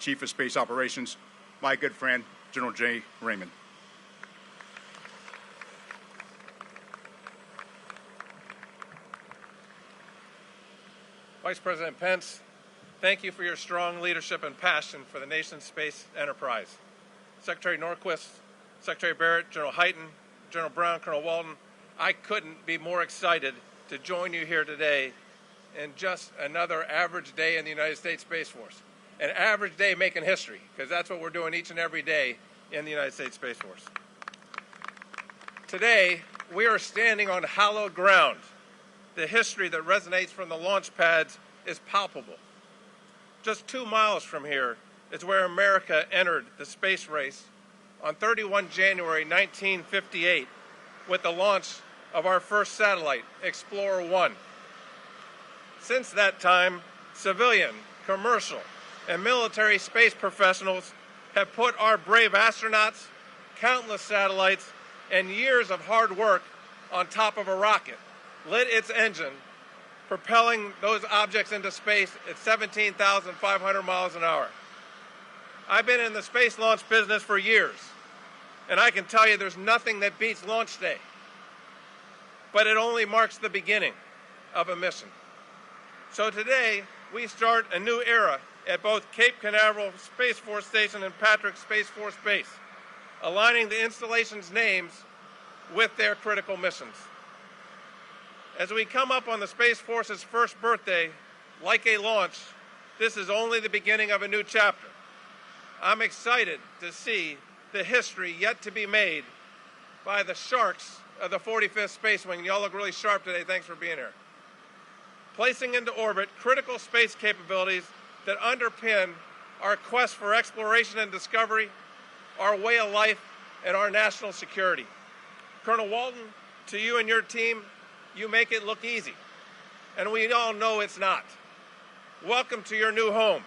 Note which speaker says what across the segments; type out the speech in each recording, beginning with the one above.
Speaker 1: Chief of Space Operations, my good friend, General J. Raymond.
Speaker 2: Vice President Pence, thank you for your strong leadership and passion for the nation's space enterprise. Secretary Norquist, Secretary Barrett, General Hyten, General Brown, Colonel Walton, I couldn't be more excited to join you here today in just another average day in the United States Space Force. An average day making history, because that's what we're doing each and every day in the United States Space Force. Today, we are standing on hallowed ground. The history that resonates from the launch pads is palpable. Just 2 miles from here is where America entered the space race on 31 January 1958 with the launch of our first satellite, Explorer 1. Since that time, civilian, commercial, and military space professionals have put our brave astronauts, countless satellites, and years of hard work on top of a rocket, lit its engine, propelling those objects into space at 17,500 miles an hour. I've been in the space launch business for years, and I can tell you there's nothing that beats launch day. But it only marks the beginning of a mission. So today, we start a new era at both Cape Canaveral Space Force Station and Patrick Space Force Base, aligning the installation's names with their critical missions. As we come up on the Space Force's first birthday, like a launch, this is only the beginning of a new chapter. I'm excited to see the history yet to be made by the sharks of the 45th Space Wing. Y'all look really sharp today. Thanks for being here. Placing into orbit critical space capabilities that underpin our quest for exploration and discovery, our way of life, and our national security. Colonel Walton, to you and your team, you make it look easy, and we all know it's not. Welcome to your new home.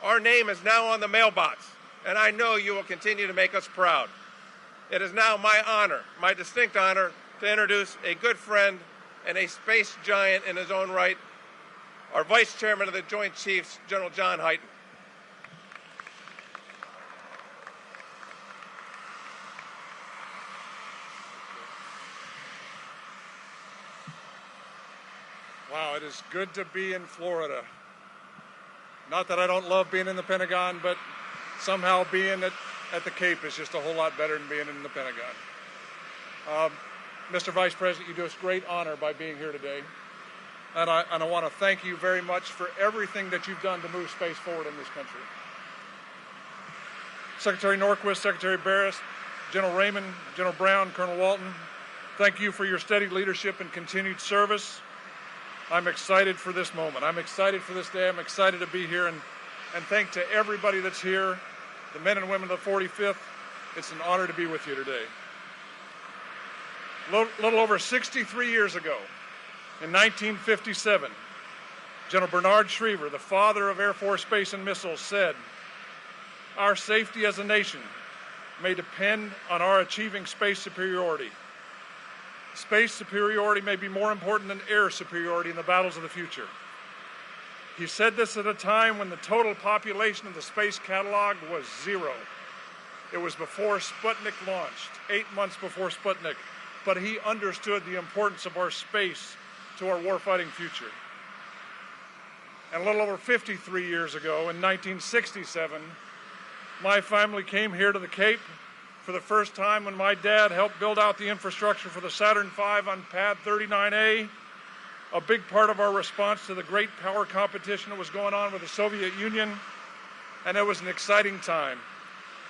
Speaker 2: Our name is now on the mailbox, and I know you will continue to make us proud. It is now my honor, my distinct honor, to introduce a good friend and a space giant in his own right, our Vice Chairman of the Joint Chiefs, General John Hyten.
Speaker 3: Wow, it is good to be in Florida. Not that I don't love being in the Pentagon, but somehow being at the Cape is just a whole lot better than being in the Pentagon. Mr. Vice President, you do us great honor by being here today. And I want to thank you very much for everything that you've done to move space forward in this country. Secretary Norquist, Secretary Barrett, General Raymond, General Brown, Colonel Walton, thank you for your steady leadership and continued service. I'm excited for this moment. I'm excited for this day. I'm excited to be here, and thank to everybody that's here, the men and women of the 45th. It's an honor to be with you today. A little over 63 years ago, in 1957, General Bernard Schriever, the father of Air Force Space and Missiles, said, "Our safety as a nation may depend on our achieving space superiority. Space superiority may be more important than air superiority in the battles of the future." He said this at a time when the total population of the space catalog was 0. It was before Sputnik launched, 8 months before Sputnik, but he understood the importance of our space to our warfighting future. And a little over 53 years ago, in 1967, my family came here to the Cape for the first time when my dad helped build out the infrastructure for the Saturn V on Pad 39A, a big part of our response to the great power competition that was going on with the Soviet Union, and it was an exciting time.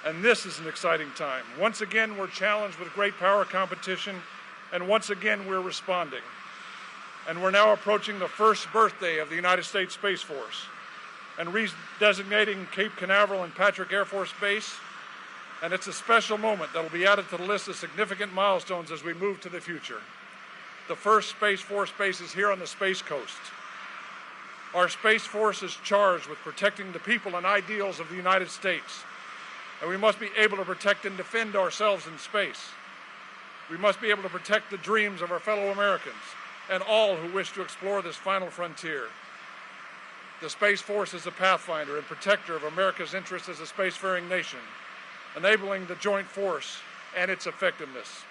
Speaker 3: And this is an exciting time. Once again, we're challenged with great power competition, and once again, we're responding. And we're now approaching the first birthday of the United States Space Force and redesignating Cape Canaveral and Patrick Air Force Base. And it's a special moment that will be added to the list of significant milestones as we move to the future. The first Space Force base is here on the Space Coast. Our Space Force is charged with protecting the people and ideals of the United States. And we must be able to protect and defend ourselves in space. We must be able to protect the dreams of our fellow Americans and all who wish to explore this final frontier. The Space Force is a pathfinder and protector of America's interests as a spacefaring nation, enabling the joint force and its effectiveness.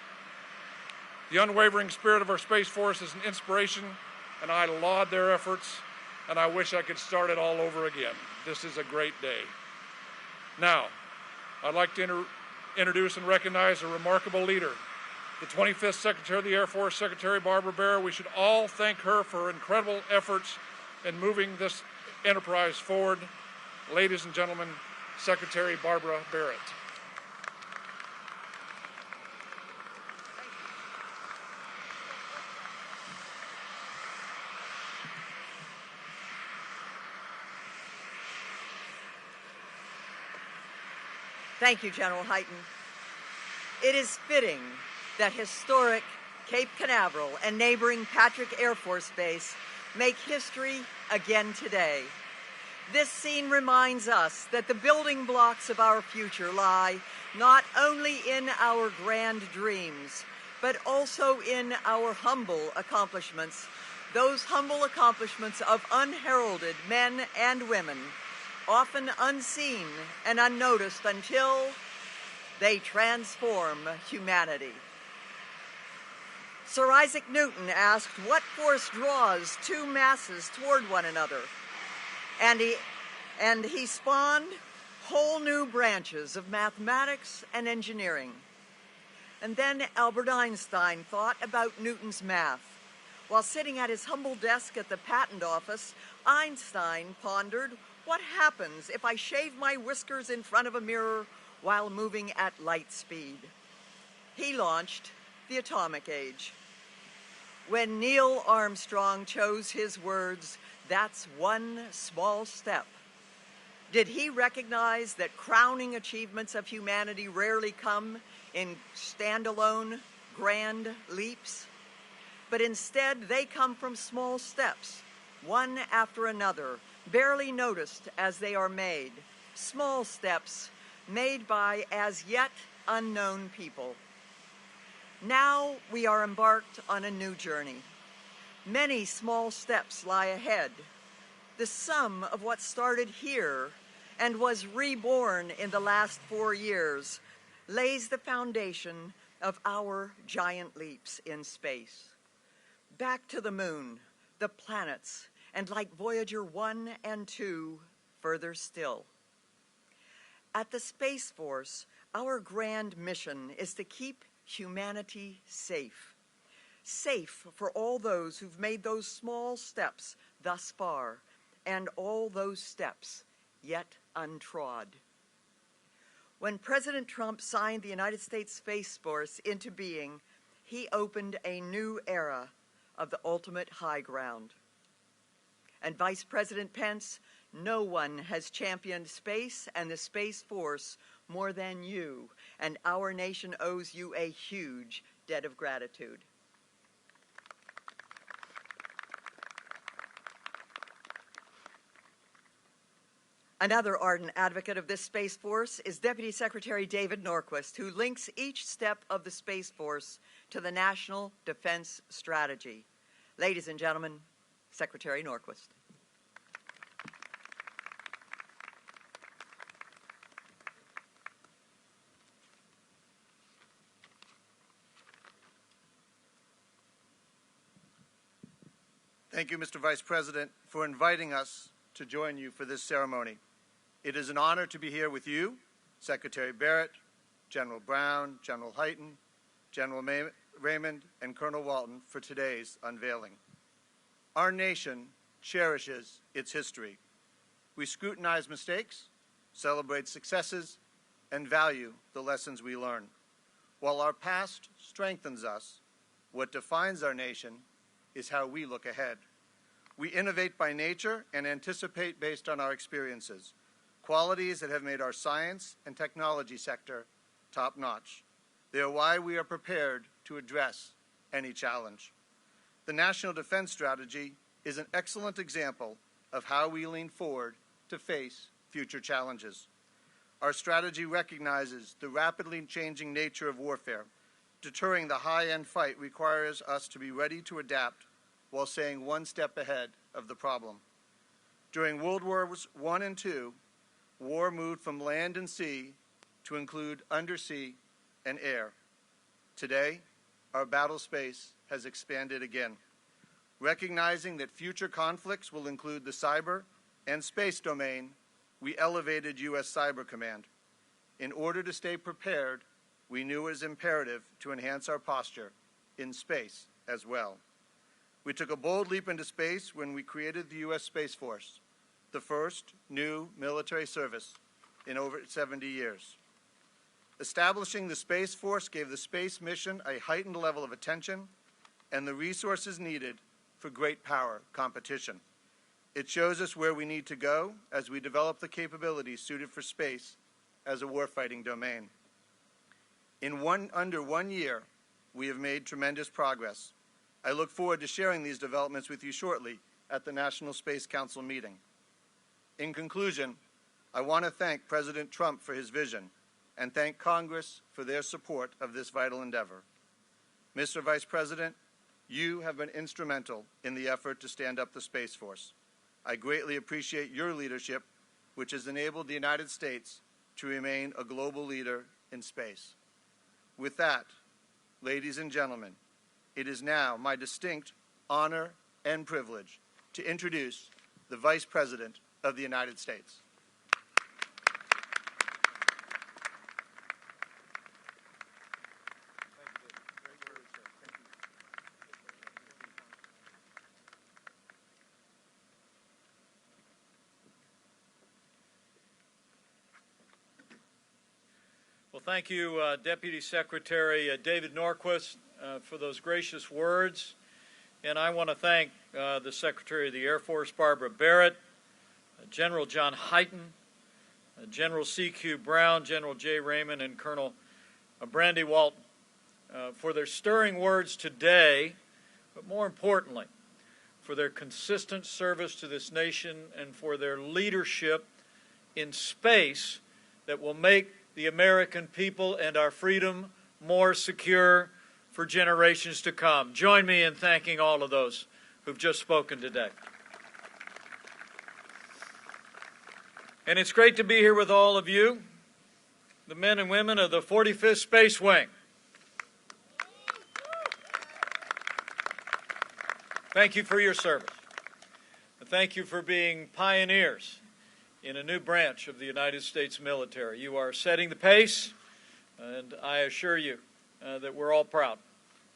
Speaker 3: The unwavering spirit of our Space Force is an inspiration, and I laud their efforts, and I wish I could start it all over again. This is a great day. Now, I'd like to introduce and recognize a remarkable leader, the 25th Secretary of the Air Force, Secretary Barbara Barra. We should all thank her for her incredible efforts in moving this enterprise forward. Ladies and gentlemen, Secretary Barbara Barrett.
Speaker 4: Thank you, General Hyten. It is fitting that historic Cape Canaveral and neighboring Patrick Air Force Base make history again today. This scene reminds us that the building blocks of our future lie not only in our grand dreams, but also in our humble accomplishments, those humble accomplishments of unheralded men and women, often unseen and unnoticed until they transform humanity. Sir Isaac Newton asked, what force draws two masses toward one another? And he spawned whole new branches of mathematics and engineering. And then Albert Einstein thought about Newton's math. While sitting at his humble desk at the patent office, Einstein pondered, what happens if I shave my whiskers in front of a mirror while moving at light speed? He launched the atomic age. When Neil Armstrong chose his words, that's one small step, did he recognize that crowning achievements of humanity rarely come in standalone grand leaps? But instead, they come from small steps, one after another, barely noticed as they are made, small steps made by as yet unknown people. Now we are embarked on a new journey. Many small steps lie ahead. The sum of what started here and was reborn in the last 4 years lays the foundation of our giant leaps in space. Back to the moon, the planets, and like Voyager 1 and 2, further still. At the Space Force, our grand mission is to keep humanity safe. Safe for all those who've made those small steps thus far, and all those steps yet untrod. When President Trump signed the United States Space Force into being, he opened a new era of the ultimate high ground. And Vice President Pence, no one has championed space and the Space Force more than you, and our nation owes you a huge debt of gratitude. Another ardent advocate of this Space Force is Deputy Secretary David Norquist, who links each step of the Space Force to the National Defense Strategy. Ladies and gentlemen, Secretary Norquist.
Speaker 5: Thank you, Mr. Vice President, for inviting us to join you for this ceremony. It is an honor to be here with you, Secretary Barrett, General Brown, General Hyten, General Raymond, and Colonel Walton for today's unveiling. Our nation cherishes its history. We scrutinize mistakes, celebrate successes, and value the lessons we learn. While our past strengthens us, what defines our nation is how we look ahead. We innovate by nature and anticipate based on our experiences, qualities that have made our science and technology sector top-notch. They are why we are prepared to address any challenge. The National Defense Strategy is an excellent example of how we lean forward to face future challenges. Our strategy recognizes the rapidly changing nature of warfare. Deterring the high-end fight requires us to be ready to adapt while staying one step ahead of the problem. During World Wars I and II, war moved from land and sea to include undersea and air. Today, our battle space has expanded again. Recognizing that future conflicts will include the cyber and space domain, we elevated U.S. Cyber Command. In order to stay prepared, we knew it was imperative to enhance our posture in space as well. We took a bold leap into space when we created the U.S. Space Force, the first new military service in over 70 years. Establishing the Space Force gave the space mission a heightened level of attention and the resources needed for great power competition. It shows us where we need to go as we develop the capabilities suited for space as a warfighting domain. In under 1 year, we have made tremendous progress. I look forward to sharing these developments with you shortly at the National Space Council meeting. In conclusion, I want to thank President Trump for his vision and thank Congress for their support of this vital endeavor. Mr. Vice President, you have been instrumental in the effort to stand up the Space Force. I greatly appreciate your leadership, which has enabled the United States to remain a global leader in space. With that, ladies and gentlemen, it is now my distinct honor and privilege to introduce the Vice President of the United States.
Speaker 6: Well, thank you, Deputy Secretary David Norquist, for those gracious words. And I want to thank the Secretary of the Air Force, Barbara Barrett, General John Hyten, General C.Q. Brown, General J. Raymond, and Colonel Brandy Walton for their stirring words today, but more importantly, for their consistent service to this nation and for their leadership in space that will make the American people and our freedom more secure for generations to come. Join me in thanking all of those who've just spoken today. And it's great to be here with all of you, the men and women of the 45th Space Wing. Thank you for your service. And thank you for being pioneers in a new branch of the United States military. You are setting the pace, and I assure you that we're all proud.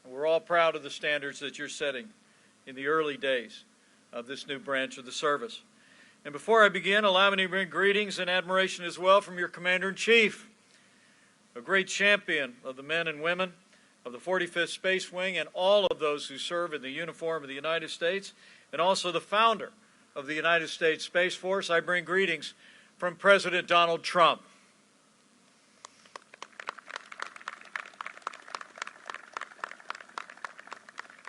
Speaker 6: We're all proud of the standards that you're setting in the early days of this new branch of the service. And before I begin, allow me to bring greetings and admiration as well from your Commander-in-Chief, a great champion of the men and women of the 45th Space Wing and all of those who serve in the uniform of the United States, and also the founder of the United States Space Force. I bring greetings from President Donald Trump.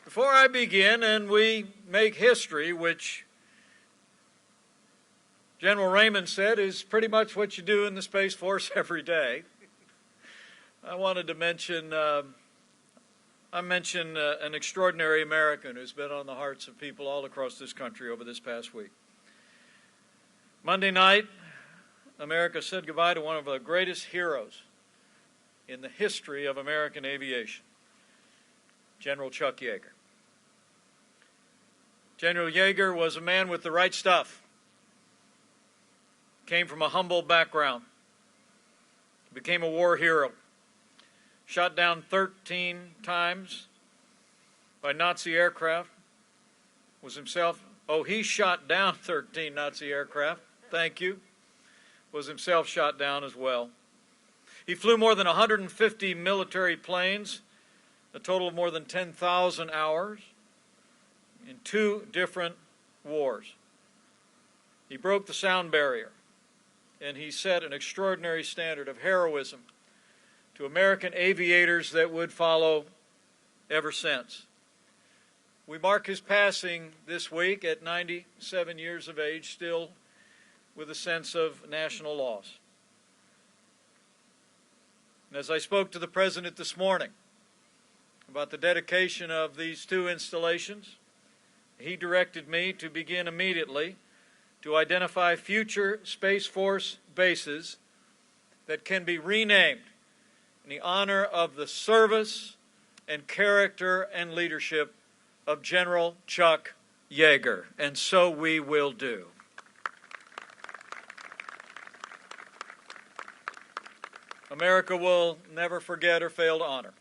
Speaker 6: Before I begin and we make history, which General Raymond said is pretty much what you do in the Space Force every day, I wanted to mention an extraordinary American who's been on the hearts of people all across this country over this past week. Monday night, America said goodbye to one of the greatest heroes in the history of American aviation, General Chuck Yeager. General Yeager was a man with the right stuff. Came from a humble background. Became a war hero. Shot down 13 times by Nazi aircraft. He shot down 13 Nazi aircraft. Thank you. Was himself shot down as well. He flew more than 150 military planes, a total of more than 10,000 hours in 2 different wars. He broke the sound barrier, and he set an extraordinary standard of heroism to American aviators that would follow ever since. We mark his passing this week at 97 years of age, still with a sense of national loss. And as I spoke to the President this morning about the dedication of these 2 installations, he directed me to begin immediately to identify future Space Force bases that can be renamed in the honor of the service and character and leadership of General Chuck Yeager, and so we will do. America will never forget or fail to honor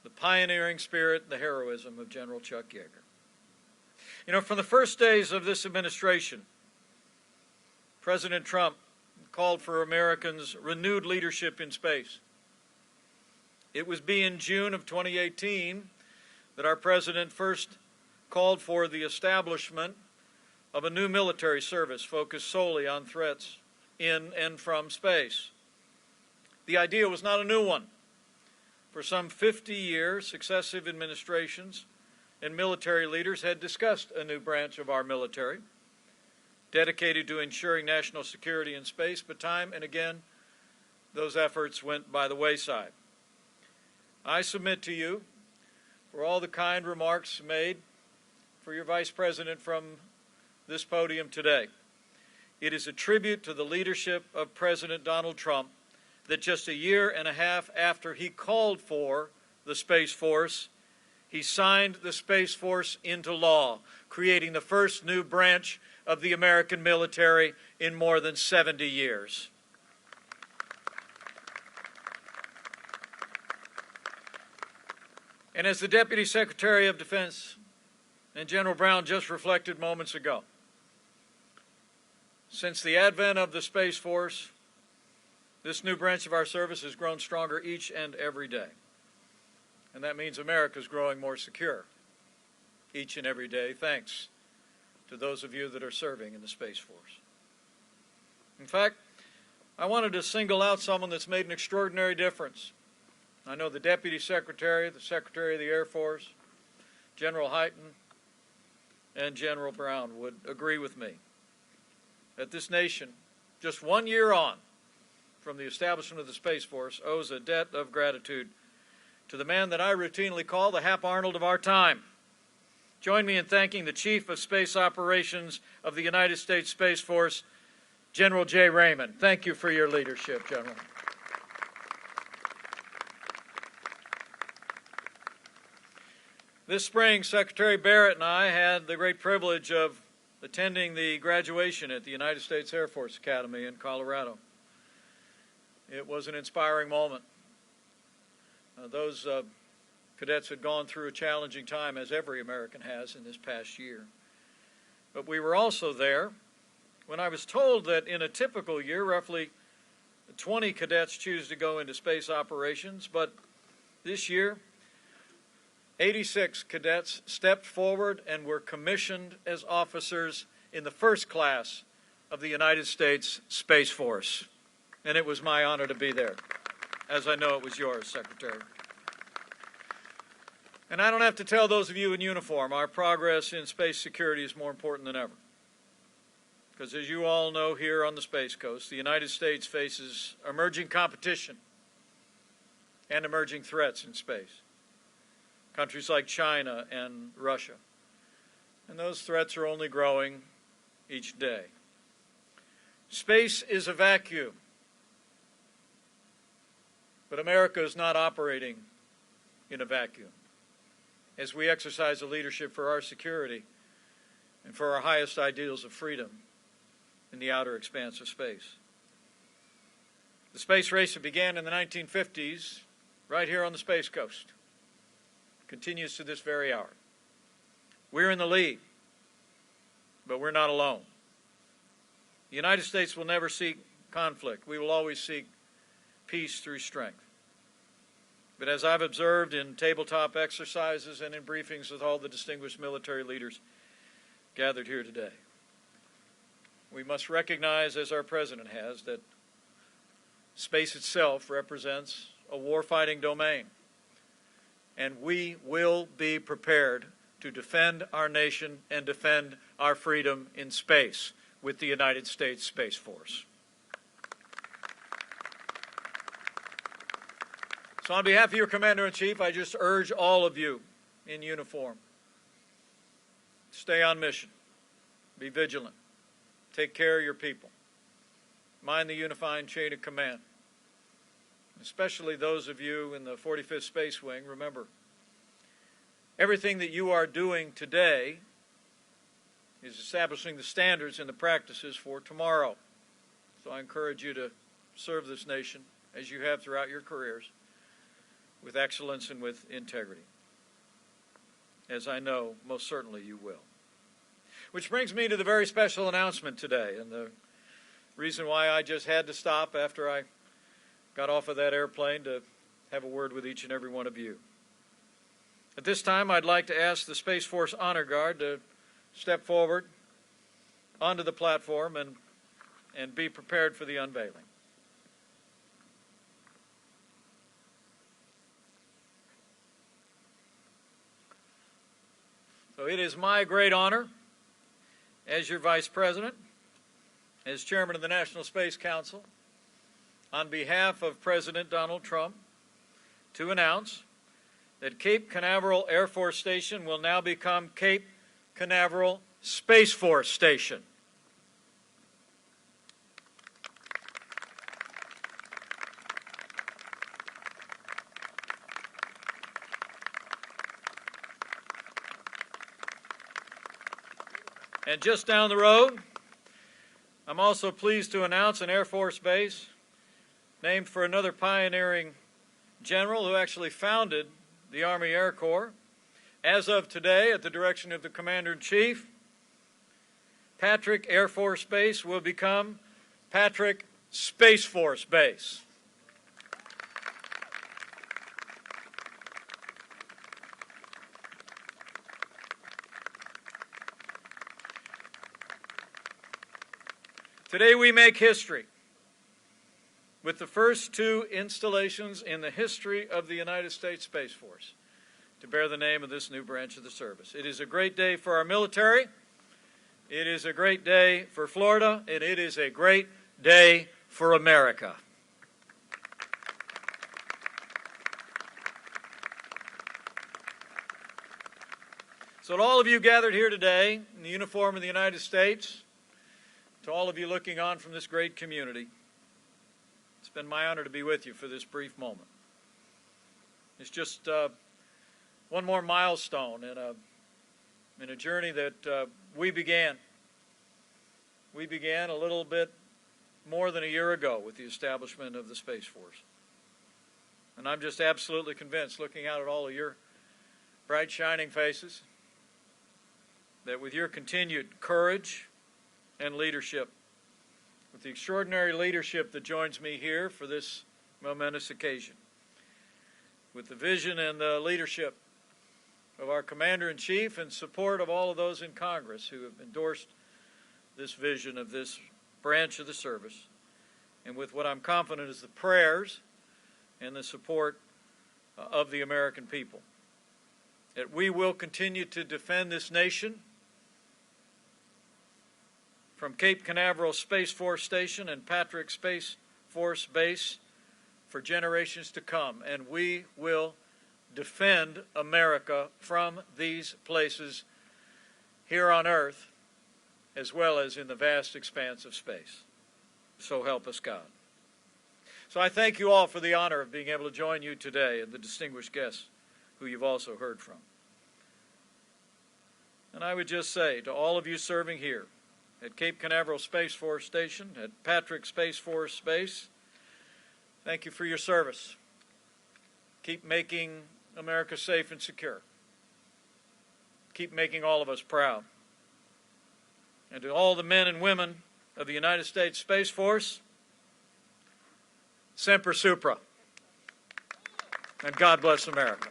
Speaker 6: the pioneering spirit and the heroism of General Chuck Yeager. You know, from the first days of this administration, President Trump called for Americans' renewed leadership in space. It would be in June of 2018 that our president first called for the establishment of a new military service focused solely on threats in and from space. The idea was not a new one. For some 50 years, successive administrations and military leaders had discussed a new branch of our military, dedicated to ensuring national security in space, but time and again, those efforts went by the wayside. I submit to you, for all the kind remarks made for your Vice President from this podium today, it is a tribute to the leadership of President Donald Trump that just a year and a half after he called for the Space Force, he signed the Space Force into law, creating the first new branch of the American military in more than 70 years. And as the Deputy Secretary of Defense and General Brown just reflected moments ago, since the advent of the Space Force, this new branch of our service has grown stronger each and every day. And that means America is growing more secure each and every day, thanks to those of you that are serving in the Space Force. In fact, I wanted to single out someone that's made an extraordinary difference. I know the Deputy Secretary, the Secretary of the Air Force, General Hyten, and General Brown would agree with me that this nation, just 1 year on from the establishment of the Space Force, owes a debt of gratitude to the man that I routinely call the Hap Arnold of our time. Join me in thanking the Chief of Space Operations of the United States Space Force, General J. Raymond. Thank you for your leadership, General. This spring, Secretary Barrett and I had the great privilege of attending the graduation at the United States Air Force Academy in Colorado. It was an inspiring moment. Those cadets had gone through a challenging time, as every American has in this past year. But we were also there when I was told that in a typical year, roughly 20 cadets choose to go into space operations, but this year, 86 cadets stepped forward and were commissioned as officers in the first class of the United States Space Force. And it was my honor to be there, as I know it was yours, Secretary. And I don't have to tell those of you in uniform, our progress in space security is more important than ever. Because as you all know here on the Space Coast, the United States faces emerging competition and emerging threats in space. Countries like China and Russia. And those threats are only growing each day. Space is a vacuum. But America is not operating in a vacuum as we exercise a leadership for our security and for our highest ideals of freedom in the outer expanse of space. The space race that began in the 1950s right here on the Space Coast continues to this very hour. We're in the lead, but we're not alone. The United States will never seek conflict. We will always seek peace through strength. But as I've observed in tabletop exercises and in briefings with all the distinguished military leaders gathered here today, we must recognize, as our President has, that space itself represents a warfighting domain. And we will be prepared to defend our nation and defend our freedom in space with the United States Space Force. So on behalf of your Commander-in-Chief, I just urge all of you in uniform, stay on mission, be vigilant, take care of your people. Mind the unifying chain of command. Especially those of you in the 45th Space Wing, remember, everything that you are doing today is establishing the standards and the practices for tomorrow. So I encourage you to serve this nation, as you have throughout your careers, with excellence and with integrity, as I know most certainly you will. Which brings me to the very special announcement today, and the reason why I just had to stop after I got off of that airplane to have a word with each and every one of you. At this time, I'd like to ask the Space Force Honor Guard to step forward onto the platform and be prepared for the unveiling. So it is my great honor, as your Vice President, as Chairman of the National Space Council, on behalf of President Donald Trump, to announce that Cape Canaveral Air Force Station will now become Cape Canaveral Space Force Station. And just down the road, I'm also pleased to announce an Air Force base named for another pioneering general who actually founded the Army Air Corps. As of today, at the direction of the Commander-in-Chief, Patrick Air Force Base will become Patrick Space Force Base. Today we make history with the first two installations in the history of the United States Space Force to bear the name of this new branch of the service. It is a great day for our military, it is a great day for Florida, and it is a great day for America. So to all of you gathered here today in the uniform of the United States, to all of you looking on from this great community, it's been my honor to be with you for this brief moment. It's just one more milestone in a journey that we began. We began a little bit more than a year ago with the establishment of the Space Force. And I'm just absolutely convinced, looking out at all of your bright, shining faces, that with your continued courage and leadership, with the extraordinary leadership that joins me here for this momentous occasion, with the vision and the leadership of our Commander-in-Chief and support of all of those in Congress who have endorsed this vision of this branch of the service, and with what I'm confident is the prayers and the support of the American people, that we will continue to defend this nation from Cape Canaveral Space Force Station and Patrick Space Force Base for generations to come, and we will defend America from these places here on Earth as well as in the vast expanse of space. So help us God. So I thank you all for the honor of being able to join you today and the distinguished guests who you've also heard from. And I would just say to all of you serving here at Cape Canaveral Space Force Station, at Patrick Space Force Base, thank you for your service. Keep making America safe and secure. Keep making all of us proud. And to all the men and women of the United States Space Force, Semper Supra. And God bless America.